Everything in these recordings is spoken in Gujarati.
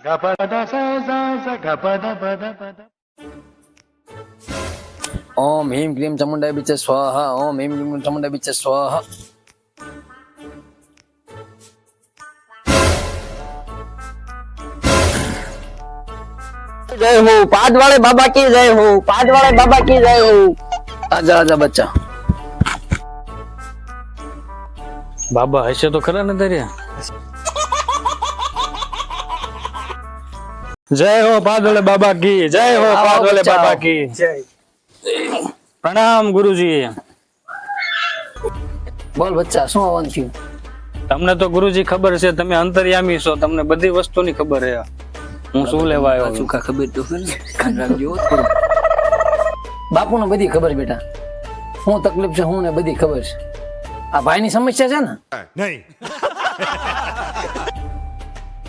ओम ह्रीं क्लीं चामुण्डाय विच स्वाहा। ओम ह्रीं क्लीं चामुण्डाय विच स्वाहा। जय हो पाद वाले बाबा की जय हो। पाद वाले बाबा की जय हो। आजा आजा बच्चा। બાબા હશે તો ખરા ને તારે જય હો પાદોલે બાબા की जय हो पादोले बाबा की जय। प्रणाम गुरुजी। बोल बच्चा શું આવવાનું થયું? તમને તો ગુરુજી ખબર છે, તમે અંતર્યામી છો, તમને બધી વસ્તુની ખબર છે. હું શું લેવા આવ્યો છું? કા ખબર તો છે ને, કાન રાખજો થોડું. બાપુને બધી ખબર બેટા, શું તકલીફ છે, હું ને બધી ખબર છે. આ ભાઈની સમસ્યા છે ને? નહીં.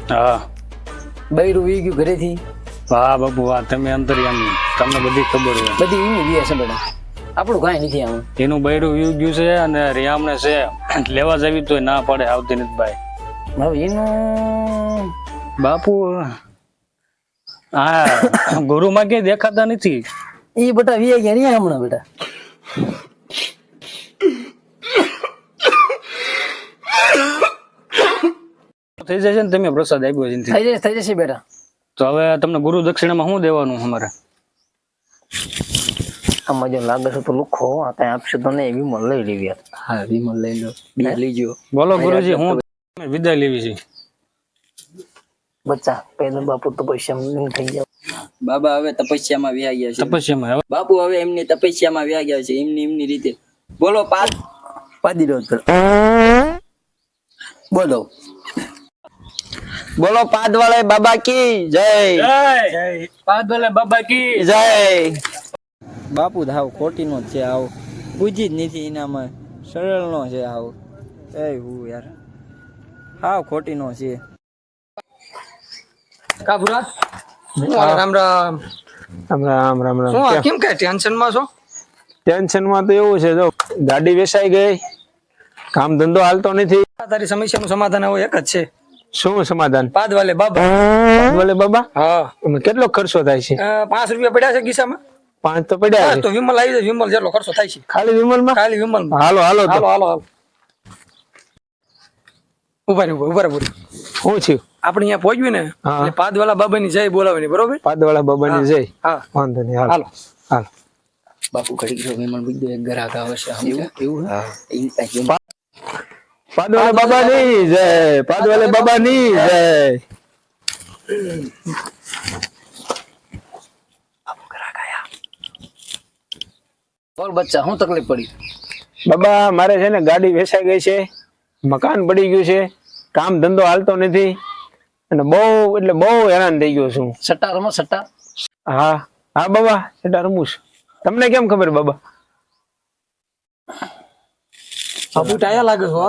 હા બૈરું વી ગયું ઘરેથી. વાહ બાપુ વાહ, તમે અંતર્યામી, તમને બધી ખબર છે. બધી વીની વી છે બેટા, આપણું કાંઈ નથી આવું. એનું બૈરું વી ગયું છે અને રિયામને છે લેવા જવી તો ના પડે, આવતી નથી ભાઈ. હવે એનું બાપુ હા ગુરુમાં ક્યાંય દેખાતા નથી. એ બેટા વી ગયા નહીં હમણાં બેટા. થઈ જશે ને, તમે પ્રસાદ આપ્યો છે એનાથી. થઈ જશે બેટા. તો હવે તમને ગુરુ દક્ષિણામાં શું દેવાનું અમારે? આમાં જો લાગે છે તો લુખો આ આપશે તો નહીં, વિમલ લઈ લેવી. હા વિમલ લઈ લો, બે લીજો. બોલો ગુરુજી, હું વિદાય લેવી છે. બચ્ચા પેલા બાપુ તો પૈસા થઈ ગયા. બાબા હવે તપસ્યામાં વ્યા ગયા છે. તપસ્યામાં હવે બાપુ હવે એમની તપસ્યામાં વ્યા ગયા છે, એમની રીતે. બોલો પાદ પાદી દો બોલો. બોલો પાદ વાલે બાબા की जय। જય પાદોલે બાબા કી जय। બાપુ હાવ ખોટી નો છે, આવ બુજી જ નથી એનામાં, સરળ નો છે આવ. એ હું યાર હાવ ખોટી નો છે. કા ભુરા રામ રામ રામ રામ રામ. શું કેમ કે ટેન્શન માં છો? ટેન્શન માં તો એવું છે, જો ગાડી વેચાઈ ગઈ, કામ ધંધો હાલતો નથી. તારી સમસ્યાનું સમાધાન હવે એક જ છે. શું સમાધાન? પાદવાલે બાબા. બોલે બાબા, હા એમાં કેટલો ખર્ચો થાય છે? 5 રૂપિયા પડ્યા છે ગીસામાં. 5 તો પડ્યા હા, છે. તો વિમલ આવી જાય, વિમલ જેટલો ખર્ચો થાય છે ખાલી વિમલ માં? ખાલી વિમલ માં. હાલો હાલો તો. હાલો હાલો હાલો ઉભા રહે શું થયું? આપણે અહીંયા પહોંચ્યું ને હા. એટલે પાદવાલા બાબાની જય બોલાવવાની, બરોબર? પાદવાળા બાબાની જય. હા વાંધો નહીં, હાલો હાલો. હાલો. બાપુ ઘડી ગયો વિમલ બીજો એક ગ્રાહક આવે છે. એવું હા પાદવાળા બાબાની જય. પાદવાળા બાબાની જય. બોલ બચ્ચા શું તકલીફ પડી? બાબા મારે છે ને ગાડી વેચાઈ ગઈ છે, મકાન પડી ગયું છે, કામ ધંધો હાલતો નથી અને બહુ એટલે બહુ હેરાન થઈ ગયો છું. સટ્ટા રમો સટ્ટા? હા હા બાબા, એટલે રમું છું. તમને કેમ ખબર બાબા? બાપુ ટાયા લાગે છો?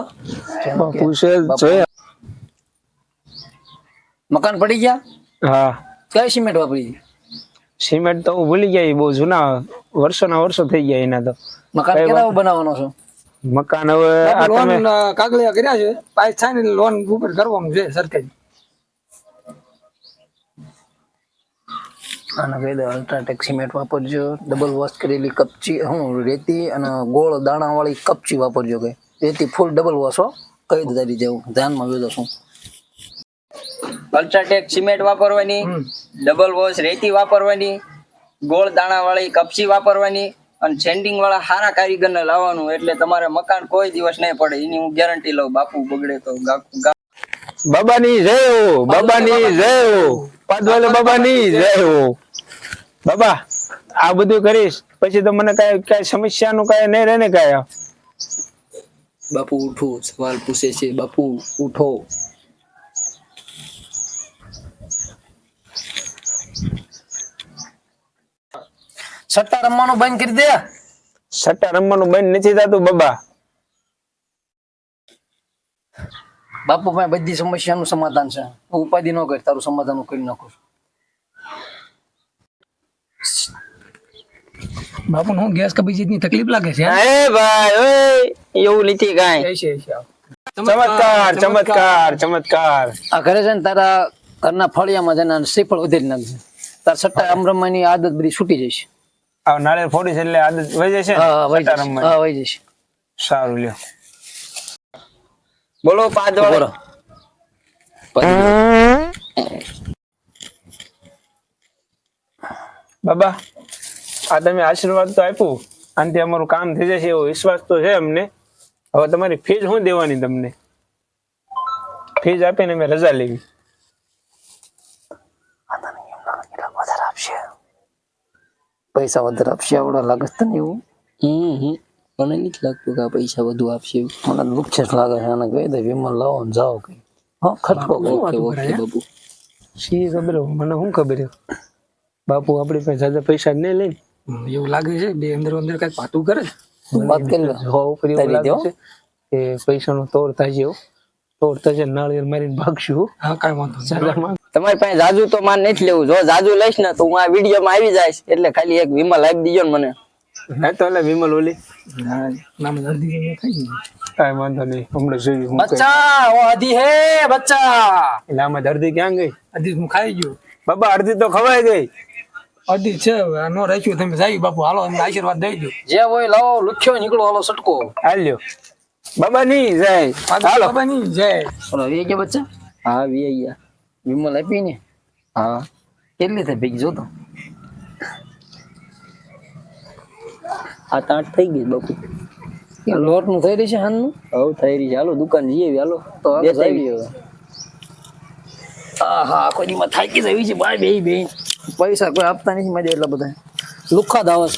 પૂછે જોયા. મકાન પડી ગયા? હા. કઈ સિમેન્ટ વાપરી? સિમેન્ટ તો હું ભૂલી ગયા, બહુ જૂના વર્ષોના વર્ષો થઈ ગયા એના તો. મકાન કેવા બનાવવાનો છો? મકાન હવે આ લોન તમે કાગળિયા કર્યા છે, પાસ થાય ને લોન ઉપર કરવાનું છે સરકારી. આના કહી દો અલ્ટ્રાટેક સિમેન્ટ વાપરજો, ડબલ વોશ કરેલી કપચી રેતી અને ગોળ દાણા વાળી કપચી વાપરજો. કઈ રેતી ફૂલ ડબલ વોશ હો, કઈ દારી જેવું ધ્યાનમાં વેદો છું. અલ્ટ્રાટેક સિમેન્ટ વાપરવાની, ડબલ વોશ રેતી વાપરવાની, ગોળ દાણા વાળી કપચી વાપરવાની અને સેન્ડિંગ વાળા સારા કારીગરને લાવવાનું, એટલે તમારે મકાન કોઈ દિવસ નહીં પડે, એની હું ગેરંટી લઉં. બાપુ બગડે તો બાબાની જય હો. બાબાની જય હો. પાદવાલે બાબાની જય હો. બાબા આ બધું કરીશ પછી તો મને કઈ સમસ્યાનું કઈ નહીં રહે ને કઈ. બાપુ ઉઠો, સવાલ પૂછે છે. બાપુ ઉઠો. સટ્ટા રમવાનું બંધ કરી દે. સટ્ટા રમવાનું બંધ નથી થતું બાબા. બાપુ ભાઈ બધી સમસ્યાનું સમાધાન છે, ઉપાધિ ન કર, તારું સમાધાન હું કરી નાખું. બાપુ હું ગેસ કબજિયાતની તકલીફ લાગે છે? એ ભાઈ ઓય એવું નથી કાંઈ. છે ચમત્કાર ચમત્કાર ચમત્કાર. આ ઘરે છે ને તારા ઘરના ફળિયામાં જઈને શ્રીફળ વધારી નાખજે તાર સટ્ટા આમ રમવાની આદત બધી છૂટી જશે. આ નાળિયેર ફોડીશ એટલે આદત વહી જશે ને? હા વહી સટ્ટા જશે. રમવાની. હા વહી જશે. સારું લ્યો. બોલો પાંચ વાળો બોલો. બાબા આ તમે આશીર્વાદ તો આપ્યું, આનાથી અમારું કામ થઈ જશે એવો વિશ્વાસ તો છે અમને. હવે તમારી ફીસ શું દેવાની? તમને ફીસ આપીને અમે રજા લેવી. વધારે આપશે પૈસા વધારે આપશે આવડો લાગે છે તને એવું? મને નથી લાગતું કે આ પૈસા વધુ આપશે. મને દુઃખ છે લાગે છે આને કહી દે વિમલ લાવો ને જાઓ કઈ. હા ખટકો કઈ. ઓકે બાપુ. શી ખબર હોય? મને શું ખબર હોય? બાપુ આપણી પાસે જ્યાદા પૈસા નહીં લઈને એવું લાગે છે બે અંદર અંદર કઈક પાતું કરે છે. વાત કરી લે. હો ઉપર એવું તારી લાગે દેવો? છે કે પૈસાનો તોડ થાય છે. તોડ થશે નાળિયેર મારીને ભાગશું. હા કાંઈ વાંધો નહીં. જાજામાં તમારી પાસે જાજુ તો માન નથી લેવું. જો જાજુ લઈશ ને તો હું આ વિડીયોમાં આવી જઈશ. એટલે ખાલી એક વિમલ આપી દીજો ને મને. ના તો એટલે વિમલ ઓલી હા નામ દર્દી થઈ ગયું. કાંઈ વાંધો નહીં, હમણાં જોયું હું કઈ. બચ્ચા ઓ આધી હે બચ્ચા એટલે આમાં દર્દી ક્યાં ગઈ? આધી હું ખાઈ ગયો. બાબા અડધી તો ખવાઈ ગઈ. આધી છે હવે આ નો રાખ્યું તમે જાય બાપુ હાલો અમને આશીર્વાદ દઈ દો. જે હોય લાવો લુખ્યો નીકળો હાલો સટકો. હાલ્યો બાબા ની જાય. હાલો બાબાની જય. બોલો એ કે બચ્ચા હા વી વિમલ આપી ને હા કેટલી થઈ ભેગી જોતો? 7-8 થઈ ગઈ બાપુ. લોટ નું થઈ રહી છે હાન નું હવે થઈ રહી છે. હાલો દુકાન જઈએ હાલો. તો બે હાલો થઈ જાવી હવે. આહા આખો દીમાં થાકી જવી છે બાય બે પૈસા કોઈ આપતા નથી મજા એટલા બધા લુખા દાવસ